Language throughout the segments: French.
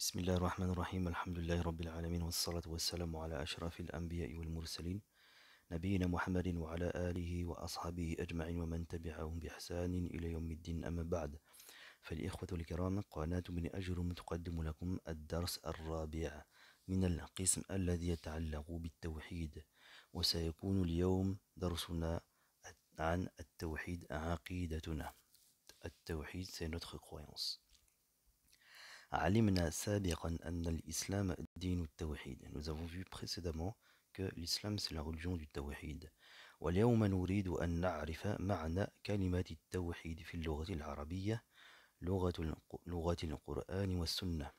بسم الله الرحمن الرحيم الحمد لله رب العالمين والصلاة والسلام على أشرف الأنبياء والمرسلين نبينا محمد وعلى آله وأصحابه أجمعين ومن تبعهم بإحسان إلى يوم الدين أما بعد فالإخوة الكرام قناة من أجر تقدم لكم الدرس الرابع من القسم الذي يتعلق بالتوحيد وسيكون اليوم درسنا عن التوحيد عقيدتنا. التوحيد c'est notre croyance. علمنا سابقا أن الإسلام دين التوحيد. Nous avons vu précédemment que l'islam c'est la religion du tawhid. واليوم نريد أن نعرف معنى كلمة التوحيد في اللغة العربية لغة القرآن والسنة.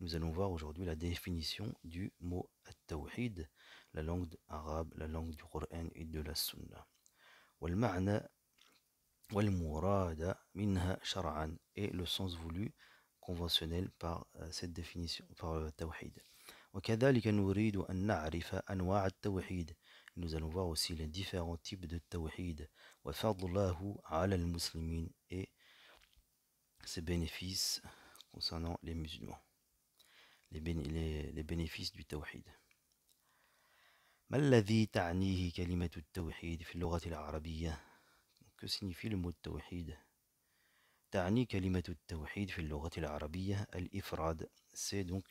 Nous allons voir aujourd'hui la définition du mot التوحيد, la langue arabe, la langue du Coran et de la Sunna. والمعنى والمراد منها شرعا et le sens voulu conventionnel par cette définition, par le tawhid. وكذلك نريد أن نعرف أنواع التوحيد. Nous allons voir aussi les différents types de tawhid. وفضله على المسلمين et ses bénéfices concernant les musulmans. Les bénéfices du tawhid. ما الذي تعنيه كلمة التوحيد في اللغة العربية? Que signifie le mot tawhid? تعني كلمة التوحيد في اللغة العربية الإفراد. C'est donc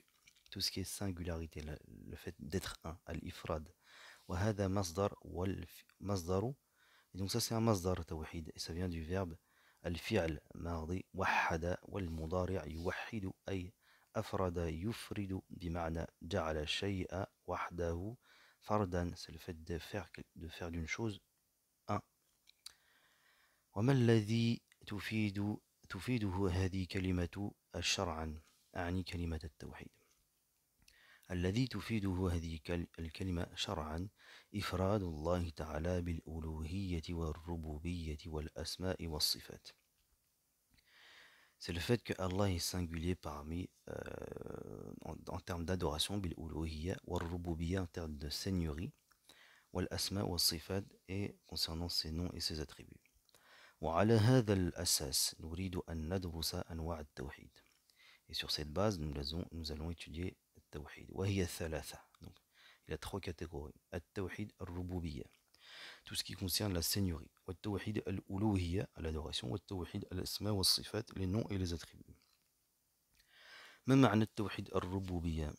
tout ce qui est singularité, le fait d'être un, الإفراد. وهذا مصدر والمصدر. Et donc ça c'est un مصدر توحيد et ça vient du verbe الفعل ماضي وحد والمضارع يوحد أي أفرد يفرد بمعنى جعل الشيء وحده فردا. C'est le fait de faire d'une chose un. وما الذي تفيده هذه كلمة الشرعا؟ أعني كلمة التوحيد. الذي تفيده هذه الكلمة شرعا إفراد الله تعالى بالألوهية والربوبية والأسماء والصفات. C'est le fait que Allah est singulier parmi en termes d'adoration بالألوهية والربوبية en termes de seigneurie والأسماء والصفات et concernant ses noms et ses attributs. وعلى هذا الأساس نريد أن ندرس أنواع التوحيد. Et sur cette base, nous allons étudier le tawhid. وهي ثلاثة. Donc, il y a trois catégories. التوحيد الربوبية, tout ce qui concerne la seigneurie. والتوحيد الألوهية, l'adoration. والتوحيد الأسماء والصفات, les noms et les attributs. ما معنى التوحيد الربوبية؟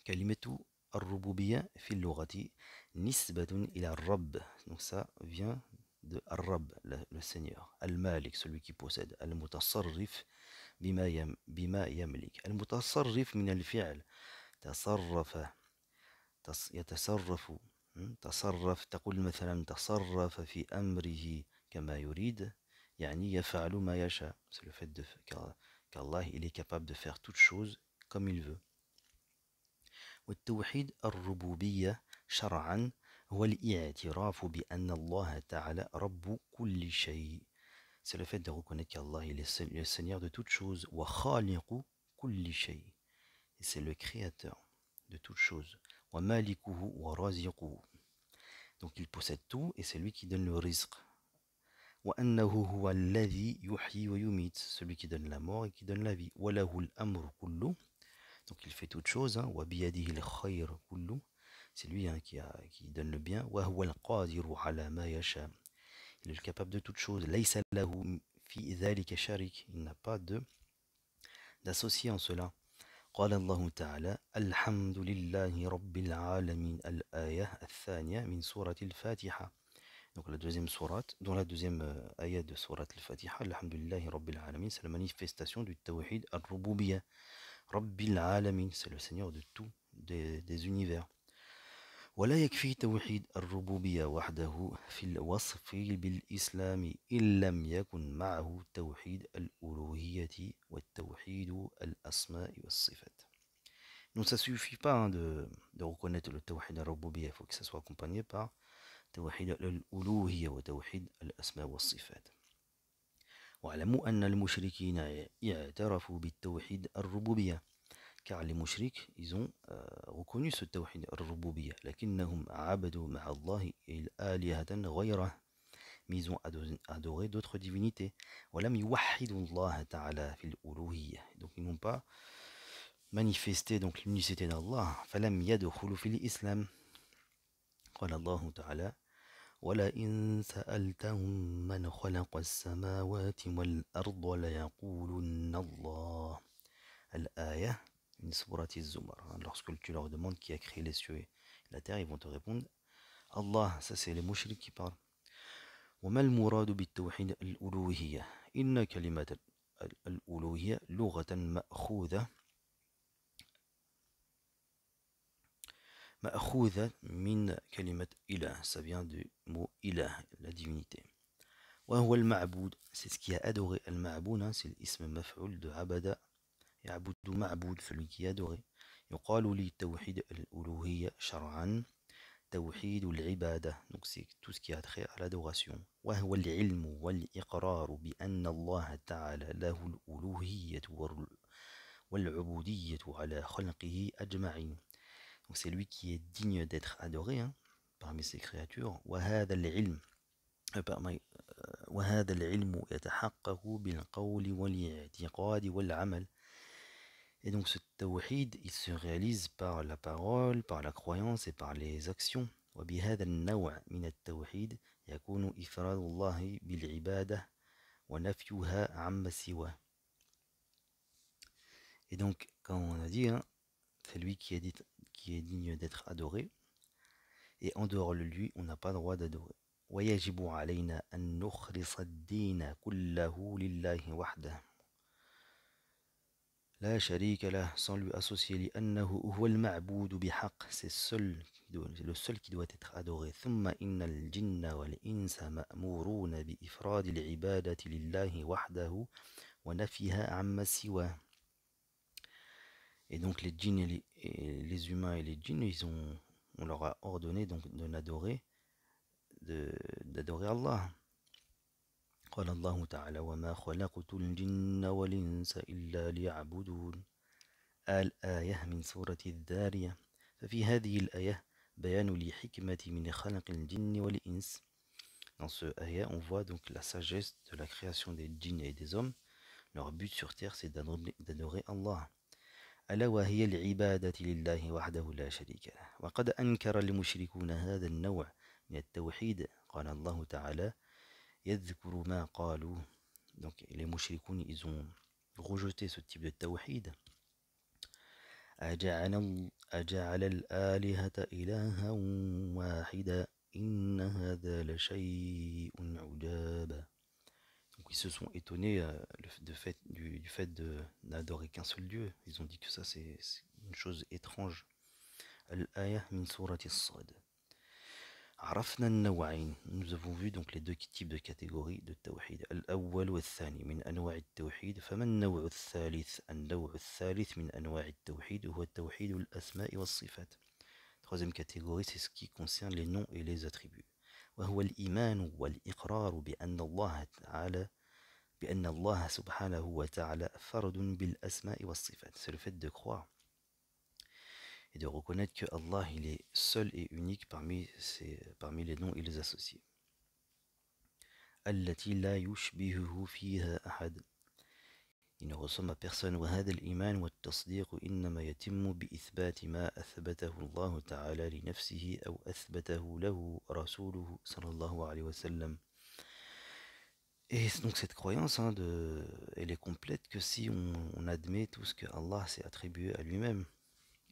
كلمة الربوبية في اللغة نسبة إلى الرب. Donc ça vient de Ar-Rabb, le Seigneur, Al-Malik, celui qui possède, Al-Mutasarrif, bima yamlik. Al-Mutasarrif min al-fi'l, tasarrafa, yatasarrafu, tasarraf, تقول مثلا تصرف في أمره كما يريد, يعني يفعل ما يشاء. C'est le fait qu'Allah il est capable de faire toutes choses comme il veut. والتوحيد الربوبية شرعا هو الاعتراف بأن الله تعالى رب كل شيء. C'est le fait de reconnaître qu'Allah il est le Seigneur de toutes choses. وخالق كل شيء. Et c'est le créateur de toutes choses. ومالكه ورازقه. Donc il possède tout et c'est lui qui donne le rizq. وأنه هو الذي يحيي ويميت. Celui qui donne la mort et qui donne la vie. وله الأمر كله. Donc il fait toutes choses. وبيده الخير كله. C'est lui qui donne le bien. وهو القادر على ما يشاء. Il est capable de toutes choses. ليس له في ذلك شريك. Il n'a pas d'associé en cela. قال الله تعالى الحمد لله رب العالمين. الآية الثانية من سورة الفاتحة. Donc la deuxième sourate, dans la deuxième ayat de sourate al-Fatiha, Alhamdulillahi Rabbil Alamin, c'est la manifestation du Tawhid al-Rububiyyah. Rabbil Alamin, c'est le Seigneur de tout, des univers. ولا يكفي توحيد الربوبية وحده في الوصف بالإسلام إن لم يكن معه توحيد الألوهية والتوحيد الأسماء والصفات. Donc ça suffit pas de reconnaître le Tawhid al-Rububiyyah, il faut que ça soit accompagné par توحيد الألوهية وتوحيد الأسماء والصفات. واعلموا أن المشركين اعترفوا بالتوحيد الربوبية. Car les mushriks, ils ont reconnu ce tawhid al-rububiyyah. لكنهم عبدوا مع الله آلهة غيره. Mais ils ont adoré d'autres divinités. ولم يوحدوا الله تعالى في الألوهية. Donc ils n'ont pas manifester donc l'unicité d'Allah. فَلَمْ يَدْخُلُوا فِي الْإِسْلَامِ. قال الله تعالى وَلَئِنْ سَأَلْتَهُمْ مَنْ خَلَقَ السَّمَاوَاتِ وَالْأَرْضَ لَيَقُولُنَّ اللَّهُ. Al-Ayah, une sourate Az-Zumar. Lorsque tu leur demandes qui a créé les cieux et la terre, ils vont te répondre Allah. Ça c'est les mouchriks qui parlent. وما المراد بالتوحيد الألوهية إن كلمة الألوهية لغة مأخوذة من كلمة إله. Ça vient du mot إله, la divinité. وهو المعبود, c'est ce qui a adoré. المعبود, c'est l'ism maf'ul de عبد يعبد معبود, celui qui est adoré. يقال للتوحيد الألوهية شرعا توحيد العبادة, donc c'est tout ce qui a trait à l'adoration. وهو العلم والإقرار بأن الله تعالى له الألوهية والعبودية على خلقه أجمعين. Donc c'est lui qui est digne d'être adoré, hein, parmi ses créatures. وهذا العلم وهذا العلم يتحقق بالقول والاعتقاد والعمل. Et donc ce tawhid, il se réalise par la parole, par la croyance et par les actions. وبهذا النوع من التوحيد يكون إفراد الله بالعبادة ونفيها عما سواه. Et donc, comme on a dit, hein, c'est lui qui est digne d'être adoré. Et en dehors de lui, on n'a pas le droit d'adorer. ويجب علينا أن نخلص الدين كله لله وحده لا شريك له, sans lui associer, لأنه هو المعبود بحق, c'est le seul qui doit être adoré. ثم إن الجن والإنس مأمورون بإفراد العبادة لله وحده ونفيها عما سواه. Et donc les djinns et les humains et les djinns, on leur a ordonné donc d'adorer Allah. قال الله تعالى وما خلقت الجن والإنس إلا ليعبدون. الآية من سورة الذارية. ففي هذه الآية بيان لحكمة من خلق الجن والإنس. Dans ce ayah, on voit donc la sagesse de la création des djinns et des hommes. Leur but sur terre, c'est d'adorer Allah. ألا وهي العبادة لله وحده لا شريك له. وقد أنكر المشركون هذا النوع من التوحيد. قال الله تعالى يذكر ما قالوا. Donc les mushrikoun, ils ont rejeté ce type de tawhid. أجعل الآلهة إلها واحدا إن هذا لشيء عجاب. Donc ils se sont étonnés du fait de n'adorer qu'un seul Dieu. Ils ont dit que ça c'est une chose étrange. Al-Ayah min surati as-Sad. عرفنا النوعين. Nous avons vu donc les deux types de catégories de tawhid. الأول والثاني من أنواع التوحيد. فما النوع الثالث؟ النوع الثالث من أنواع التوحيد هو التوحيد الأسماء والصفات. Troisième catégorie, c'est ce qui concerne les noms et les attributs. وهو الإيمان والإقرار بأن الله سبحانه وتعالى فرد بالأسماء والصفات. C'est le fait de croire et de reconnaître que Allah il est seul et unique parmi les noms et les associés. التي لا يشبهه فيها أحد. Il ne ressemble à personne. وهذا الإيمان والتصديق إنما يتم بإثبات ما أثبته الله تعالى لنفسه أو أثبته له رسوله صلى الله عليه وسلم. Et donc cette croyance, hein, elle est complète que si on admet tout ce que Allah s'est attribué à lui-même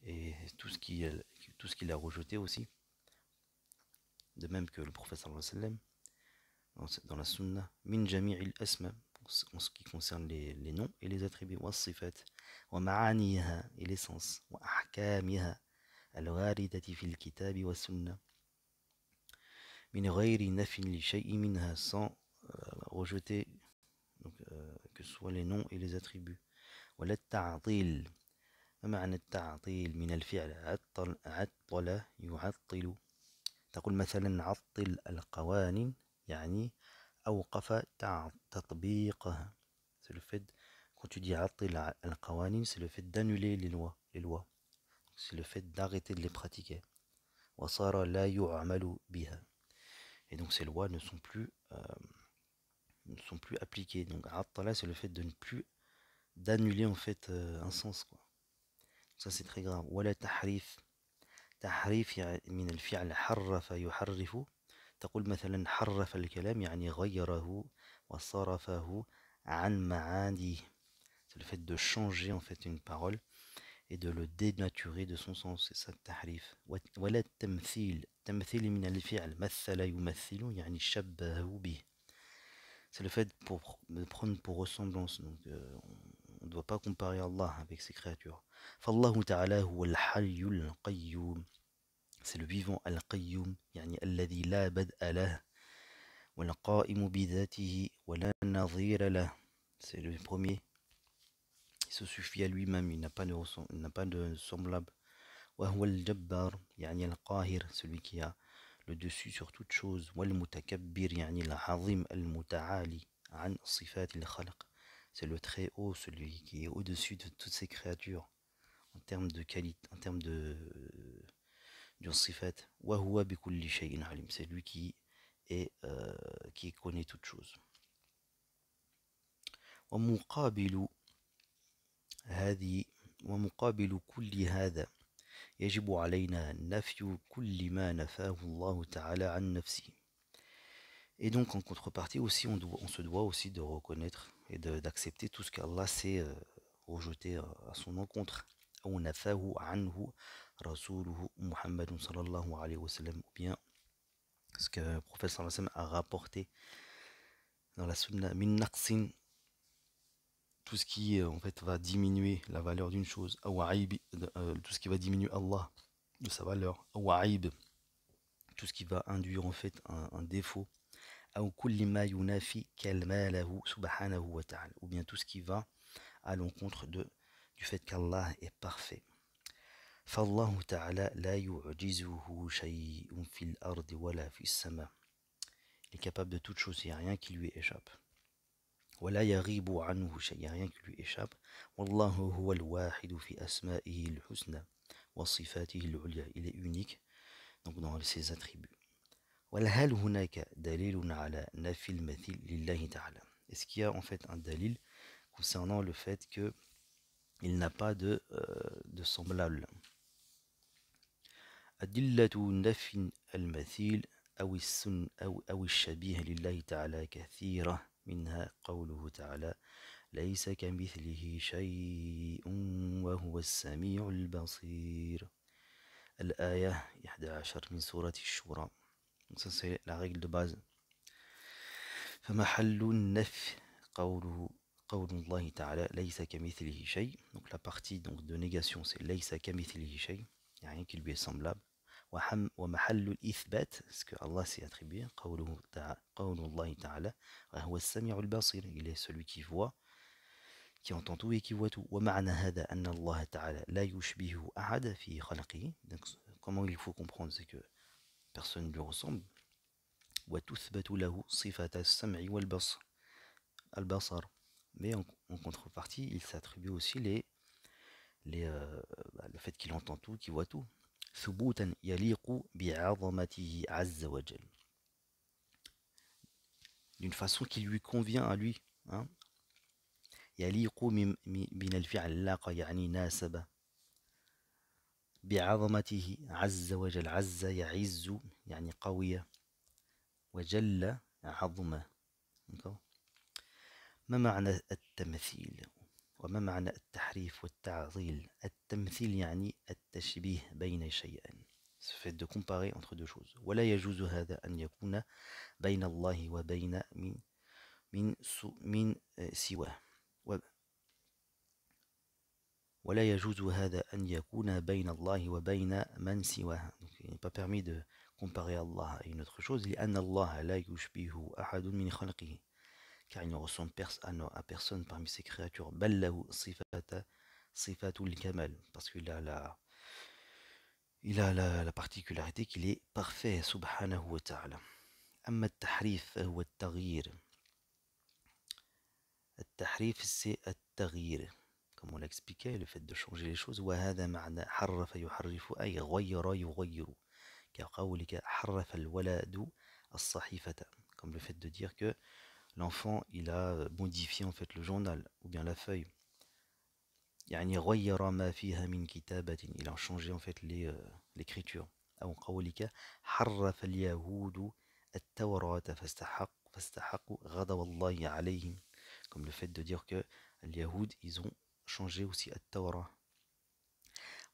et tout ce qu'il a rejeté aussi. De même que le prophète sallallahu alayhi wa sallam dans la sunna min jami'il asma, en ce qui concerne les noms et les attributs, wa sifat wa ma'aniha, et l'essence, wa ahkamiha al-gharidati fil kitabi wa sunna min ghayri nafin li shay'in minha, sans rejeter donc, que ce soit les noms et les attributs. Wa la ta'til. ما معنى التعطيل؟ من الفعل عطل يعطل. تقول مثلا عطل القوانين يعني أوقف تطبيقها. C'est le fait, quand tu dis عطل القوانين, c'est le fait d'annuler les lois. C'est le fait d'arrêter de les pratiquer. وصار لا يعمل بها. Et donc ces lois ne sont plus appliquées. Donc عطل, c'est le fait de ne plus d'annuler en fait un sens, quoi. Ça c'est très grave. ولا تحريف. تحريف من الفعل حرف يحرف. تقول مثلا حرف الكلام يعني غيره وصرفه عن معانيه. C'est le fait de changer en fait une parole et de le dénaturer de son sens. C'est ça le tahrif. ولا التمثيل. تمثيل من الفعل مثل يمثل يعني شبه به. C'est le fait de prendre pour ressemblance. Donc on ne doit pas comparer Allah avec ses créatures. فالله تعالى هو الحي القيوم. C'est le vivant al-qayyum, يعني الذي لا بدء له والقائم بذاته ولا نظير له. C'est le premier. Il se suffit à lui-même, il n'a pas de semblable. وهو الجبار يعني القاهر, celui qui a le dessus sur toute chose. والمتكبر يعني العظيم المتعالي عن صفات الخلق. C'est le très haut, celui qui est au-dessus de toutes ces créatures en termes de qualité, en termes de sifat. وهو بكل شيء عليم. C'est lui qui connaît toutes choses. ومقابل كل هذا يجب علينا نفي كل ما نفاه الله تعالى عن نفسه. Et donc en contrepartie aussi, on se doit aussi de reconnaître et d'accepter tout ce qu'Allah s'est rejeté à son encontre. أو نفاه عنه رسوله محمد صلى الله عليه وسلم, ou bien ce que le prophète sallallahu alayhi wa sallam a rapporté dans la sunna, min naqsin, tout ce qui en fait va diminuer la valeur d'une chose, ou aïb, tout ce qui va diminuer Allah de sa valeur, ou aïb, tout ce qui va induire en fait un défaut, ou kulli ma yunafi kalmalahu subhanahu wa ta'ala, ou bien tout ce qui va à l'encontre du fait qu'Allah est parfait. فالله تعالى لا يعجزه شيء في الأرض ولا في السماء. Il est capable de toute chose, il n'y a rien qui lui échappe. ولا يغيب عنه شيء, il n'y a rien qui lui échappe. والله هو الواحد في أسمائه الحسنى وصفاته العليا. Il est unique donc dans ses attributs. وهل هناك دليل على نفي المثيل لله تعالى. Est-ce qu'il y a en fait un dalil concernant le fait que il n'a pas de semblable. أدلة نفي المثيل أو الشبيه لله تعالى كثيرة, منها قوله تعالى ليس كمثله شيء وهو السميع البصير. الآية 11 من سورة الشورى. Ça c'est la règle de base. فمحل النفي قول الله تعالى ليس كمثله شيء. Donc la partie donc de négation c'est ليس كمثله شيء, il n'y a rien qui lui est semblable. ومحل الإثبات, ce que Allah s'est attribué, قول الله تعالى وهو السميع البصير, il est celui qui voit, qui entend tout et qui voit tout. ومعنى هذا أن الله تعالى لا يشبه أحد في خلقه. Donc comment il faut comprendre, c'est que personne ne lui ressemble. وتثبت له صفة السمع والبصر البصر. Mais en contrepartie, il s'attribue aussi le fait qu'il entend tout, qu'il voit tout. ثبوتا يليق بعظمته عز وجل. D'une façon qui lui convient à lui. يليق من الفعل لاق يعني ناسب. بعظمته عز وجل. عز يعز يعني قوية. وجل عظمة. ما معنى التمثيل وما معنى التحريف والتعطيل. التمثيل يعني التشبيه بين شيئين. Ce fait de comparer entre deux choses. ولا يجوز هذا أن يكون بين الله وبين من سواه. ولا يجوز هذا أن يكون بين الله وبين من سواه. Donc, il n'est pas permis de comparer Allah à une autre chose. لأن الله لا يشبه أحد من خلقه. Car il ne ressemble à personne parmi ses créatures. بل له صفة الكمال. Parce qu'il a la particularité qu'il est parfait, subhanahu wa ta'ala. أما التحريف فهو التغيير. التحريف c'est التغيير, comme on l'a expliqué, le fait de changer les choses. وهذا معنى حرف يحرف أي غير يغير. كقولك حرف الولد الصحيفة, comme le fait de dire que l'enfant il a modifié en fait le journal ou bien la feuille. يعني غير ما فيها من كتابة. Il a changé en fait l'écriture. أو قولك حرف اليهود التوراة فاستحقوا غضب الله عليهم. Comme le fait de dire que les Yahoud, ils ont changé aussi التوراة.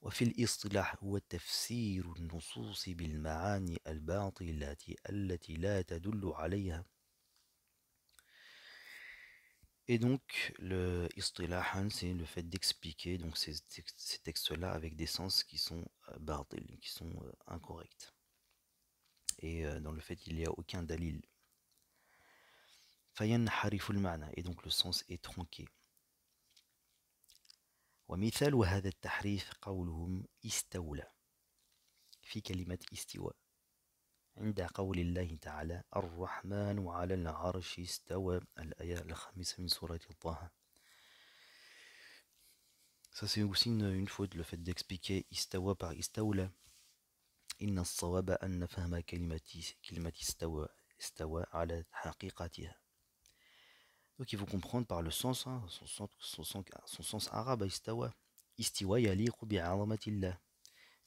وفي الاصطلاح هو تفسير النصوص بالمعاني الباطلة التي لا تدل عليها. Et donc, le istilahan, c'est le fait d'expliquer donc ces textes-là avec des sens qui sont batil, qui sont incorrects. Et dans le fait, il n'y a aucun dalil. فينحرف المعنى, et donc le sens est tronqué. ومثال هذا التحريف قولهم استولى في كلمة استواء عند قول الله تعالى الرحمن على العرش استوى, الآية الخامسة من سورة طه. Ça c'est aussi une faute, le fait d'expliquer istawa par istawla. إن الصواب أن نفهم كلمة استوى على حقيقتها. Donc il faut comprendre par le sens, hein, son sens arabe à istawa. Istiwa yaliqu bi'azamatillah.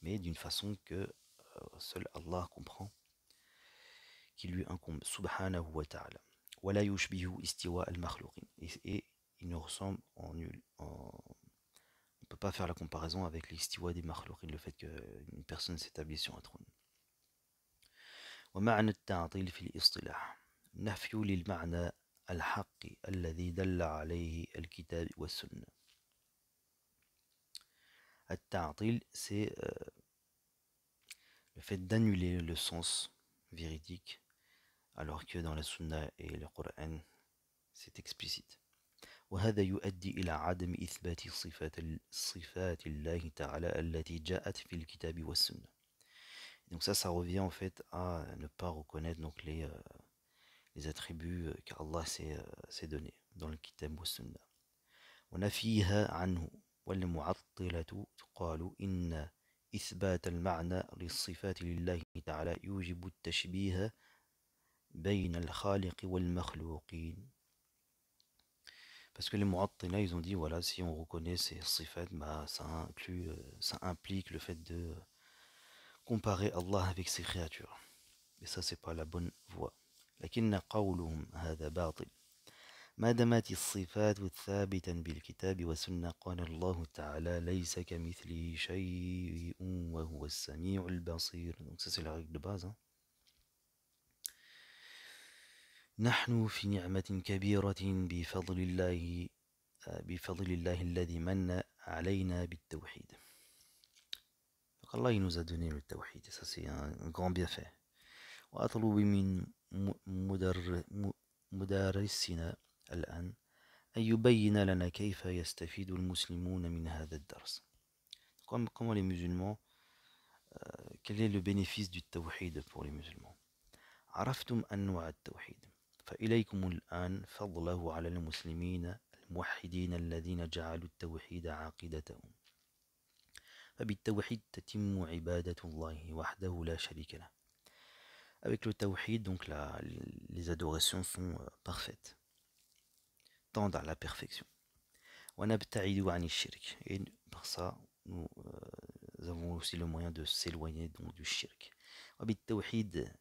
Mais d'une façon que seul Allah comprend, qui lui incombe, subhanahu wa ta'ala. Wala yushbihu istiwa al-makhluqin. Et il ne ressemble en nul. On ne peut pas faire la comparaison avec l'istiwa des makhluqin, le fait qu'une personne s'établit sur un trône. ومعنى التعطيل في الاصطلاح نفي للمعنى الحق الذي دل عليه الكتاب والسنة. التعطيل, c'est le fait d'annuler le sens véridique, alors que dans la sunna et le Coran, c'est explicite. وهذا يؤدي إلى عدم إثبات صفات الله تعالى التي جاءت في الكتاب والسنة. Donc ça revient en fait à ne pas reconnaître donc les attributs qu'Allah s'est donné dans le kitab wa sunna. ونفيها عنه. والمعطلة قالوا إن إثبات المعنى للصفات لله تعالى يوجب التشبيه بين الخالق والمخلوقين. Parce que les mu'attila, ils ont dit, voilà, si on reconnaît ces sifat, bah, ça implique le fait de comparer Allah avec ses créatures. Et ça, c'est pas la bonne voie. لكن قولهم هذا باطل ما دامت الصفات ثابتا بالكتاب والسنة. قال الله تعالى ليس كمثله شيء وهو السميع البصير. Donc ça, c'est la règle de base, hein. نحن في نعمة كبيرة بفضل الله الذي من علينا بالتوحيد. Donc Allah il nous a donné le tawhid, et ça c'est un grand bienfait. وأطلب من مدرسنا الآن أن يبين لنا كيف يستفيد المسلمون من هذا الدرس. Comment les musulmans, quel est le bénéfice du tawhid pour les musulmans. عرفتم أنواع التوحيد فإليكم الآن فضله على المسلمين الموحدين الذين جعلوا التوحيد عقيدتهم. فبالتوحيد تتم عبادة الله وحده لا شريك له. Avec le tawhid, donc les adorations sont parfaites, tendent à la perfection. وَنَبْتَعِدُ عَنِ الشِّرْكِ. Et par ça, nous avons aussi le moyen de s'éloigner donc du shirk. وبالتوحيد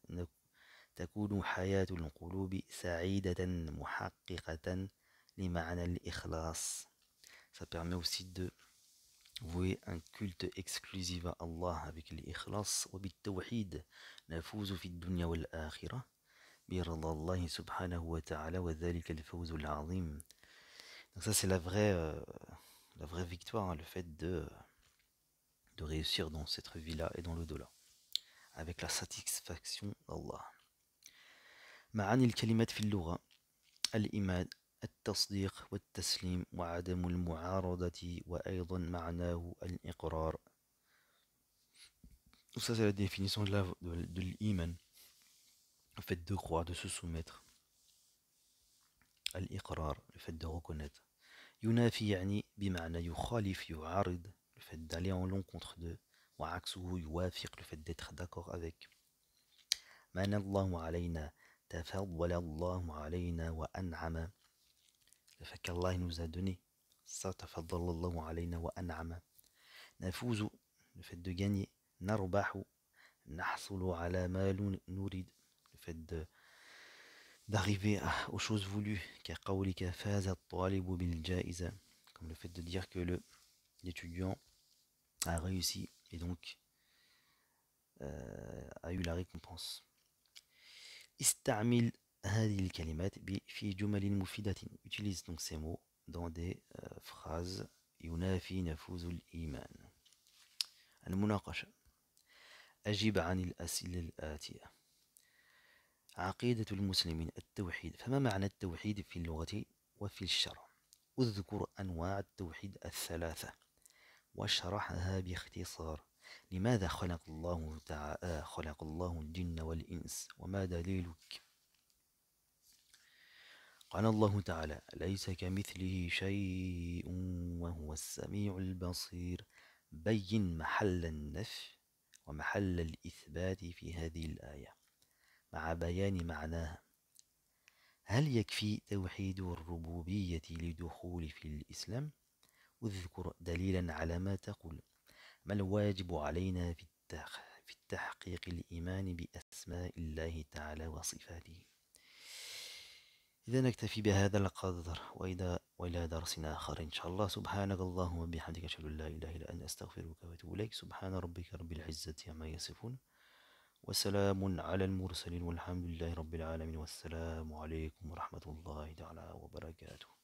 تكون حياة القلوب سعيدة محققة لمعنى الإخلاص. Ça permet aussi de vouer un culte exclusif à Allah avec l'ikhlas. وبالتوحيد نفوز في الدنيا والآخرة برضا الله سبحانه وتعالى وذلك الفوز العظيم. Donc ça c'est la vraie victoire, hein, le fait de réussir dans cette vie-là et dans l'au-delà avec la satisfaction d'Allah. معاني الكلمات في اللغة الإيمان التصديق والتسليم وعدم المعارضة وأيضا معناه الإقرار. Donc ça c'est la définition de l'iman, le fait de croire, de se soumettre. Al-iqrar, le fait de reconnaître. Yunafi yani bima'na yukhalif yu'arid, le fait d'aller en l'encontre de. Wa aksuhu yuwafiq, le fait d'être d'accord avec. Mana Allahu alayna tafaddala Allahu alayna wa an'ama, le fait qu'Allah nous a donné, Ça, تفضل الله علينا وأنعم. نفوز, le fait de gagner. نربح, نحصل على ما نريد, le fait d'arriver aux choses voulues. كقولك فاز الطالب بالجائزة, comme le fait de dire que l'étudiant a réussi et donc a eu la récompense. استعمل هذه الكلمات في جمل مفيدة. Utilise donc ces mots dans des phrases. ينافي نفوذ الإيمان. المناقشة. أجب عن الأسئلة الآتية. عقيدة المسلمين التوحيد. فما معنى التوحيد في اللغة وفي الشرع؟ اذكر أنواع التوحيد الثلاثة واشرحها باختصار. لماذا خلق الله الجن والإنس وما دليلك؟ قال الله تعالى ليس كمثله شيء وهو السميع البصير. بين محل النفي ومحل الإثبات في هذه الآية مع بيان معناها. هل يكفي توحيد الربوبية لدخول في الإسلام؟ اذكر دليلا على ما تقول. ما الواجب علينا في التحقيق الإيمان بأسماء الله تعالى وصفاته؟ إذا نكتفي بهذا القدر وإلى درس آخر إن شاء الله. سبحانك اللهم وبحمدك أشهد أن لا إله إلا أنت أستغفرك وأتوب إليك. سبحان ربك رب العزة عما يصفون وسلام على المرسلين والحمد لله رب العالمين والسلام عليكم ورحمة الله تعالى وبركاته.